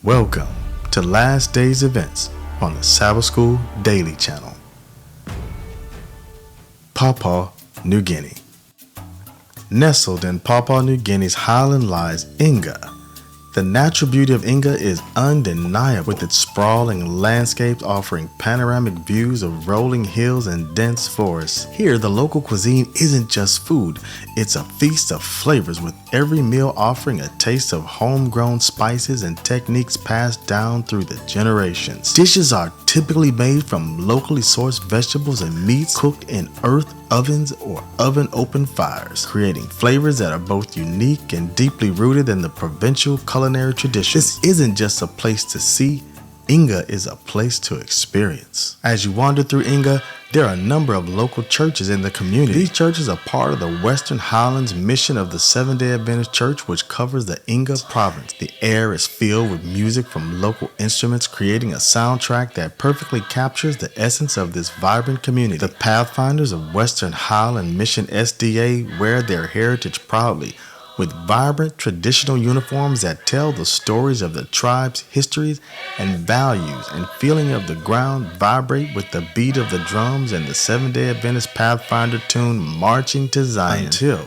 Welcome to Last Day's Events on the Sabbath School Daily Channel. Papua New Guinea. Nestled in Papua New Guinea's highland lies Enga. The natural beauty of Enga is undeniable, with its sprawling landscapes offering panoramic views of rolling hills and dense forests. Here, the local cuisine isn't just food, it's a feast of flavors, with every meal offering a taste of homegrown spices and techniques passed down through the generations. Dishes are typically made from locally sourced vegetables and meats cooked in earth ovens or oven-open fires, creating flavors that are both unique and deeply rooted in the provincial culinary tradition. This isn't just a place to see, Enga is a place to experience. As you wander through Enga, there are a number of local churches in the community. These churches are part of the Western Highlands mission of the Seventh Day Adventist Church, which covers the Enga province. The air is filled with music from local instruments, creating a soundtrack that perfectly captures the essence of this vibrant community. The Pathfinders of Western Highland Mission SDA wear their heritage proudly, with vibrant traditional uniforms that tell the stories of the tribe's histories and values, and feeling of the ground vibrate with the beat of the drums and the Seventh Day Adventist Pathfinder tune Marching to Zion. Until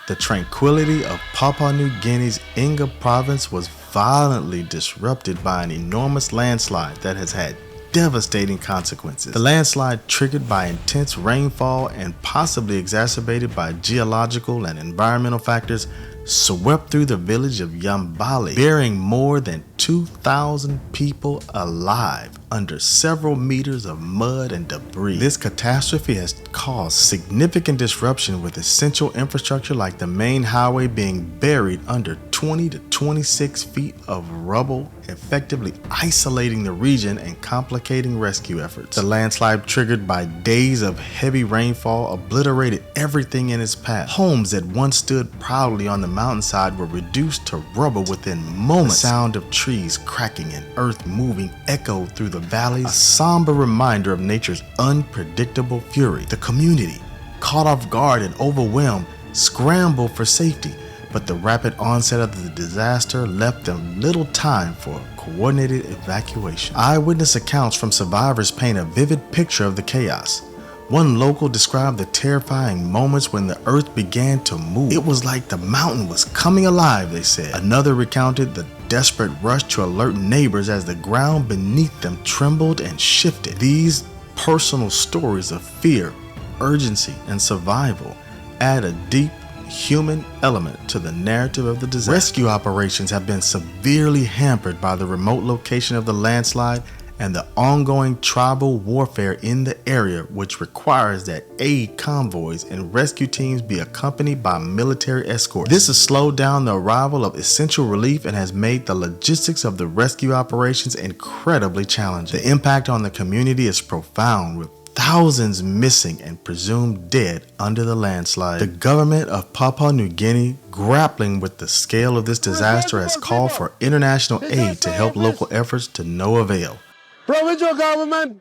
the tranquility of Papua New Guinea's Enga province was violently disrupted by an enormous landslide that has had devastating consequences. The landslide, triggered by intense rainfall and possibly exacerbated by geological and environmental factors, swept through the village of Yambali, burying more than 2,000 people alive under several meters of mud and debris. This catastrophe has caused significant disruption, with essential infrastructure like the main highway being buried under 20 to 26 feet of rubble, effectively isolating the region and complicating rescue efforts. The landslide, triggered by days of heavy rainfall, obliterated everything in its path. Homes that once stood proudly on the mountainside were reduced to rubble within moments. The sound of trees cracking and earth moving echoed through the valleys, a somber reminder of nature's unpredictable fury. The community, caught off guard and overwhelmed, scrambled for safety, but the rapid onset of the disaster left them little time for coordinated evacuation. Eyewitness accounts from survivors paint a vivid picture of the chaos. One local described the terrifying moments when the earth began to move. It was like the mountain was coming alive, they said. Another recounted the desperate rush to alert neighbors as the ground beneath them trembled and shifted. These personal stories of fear, urgency, and survival add a deep human element to the narrative of the disaster. Rescue operations have been severely hampered by the remote location of the landslide and the ongoing tribal warfare in the area, which requires that aid convoys and rescue teams be accompanied by military escorts. This has slowed down the arrival of essential relief and has made the logistics of the rescue operations incredibly challenging. The impact on the community is profound, with thousands missing and presumed dead under the landslide. The government of Papua New Guinea, grappling with the scale of this disaster, has called for international aid to help local efforts to no avail. Provincial government,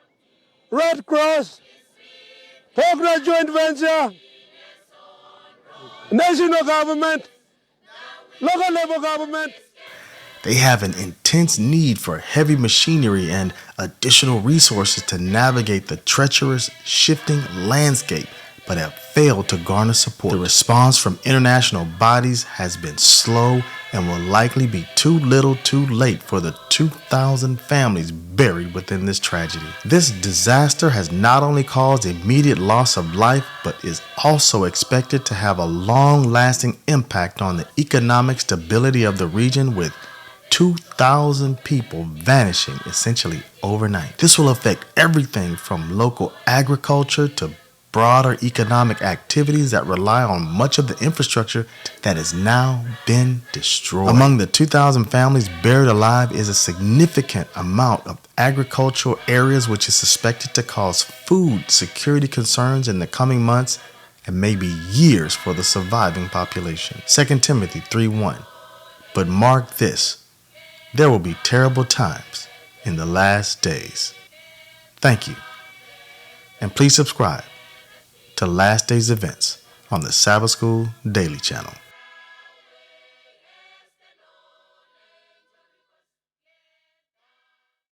Red Cross, Papua Joint Venture, national government, local level government. They have an intense need for heavy machinery and additional resources to navigate the treacherous, shifting landscape, but have failed to garner support. The response from international bodies has been slow and will likely be too little too late for the 2,000 families buried within this tragedy. This disaster has not only caused immediate loss of life, but is also expected to have a long-lasting impact on the economic stability of the region, with 2,000 people vanishing essentially overnight. This will affect everything from local agriculture to broader economic activities that rely on much of the infrastructure that has now been destroyed. Among the 2,000 families buried alive is a significant amount of agricultural areas, which is suspected to cause food security concerns in the coming months and maybe years for the surviving population. 2 Timothy 3:1. But mark this: there will be terrible times in the last days. Thank you. And please subscribe to Last Day's Events on the Sabbath School Daily Channel.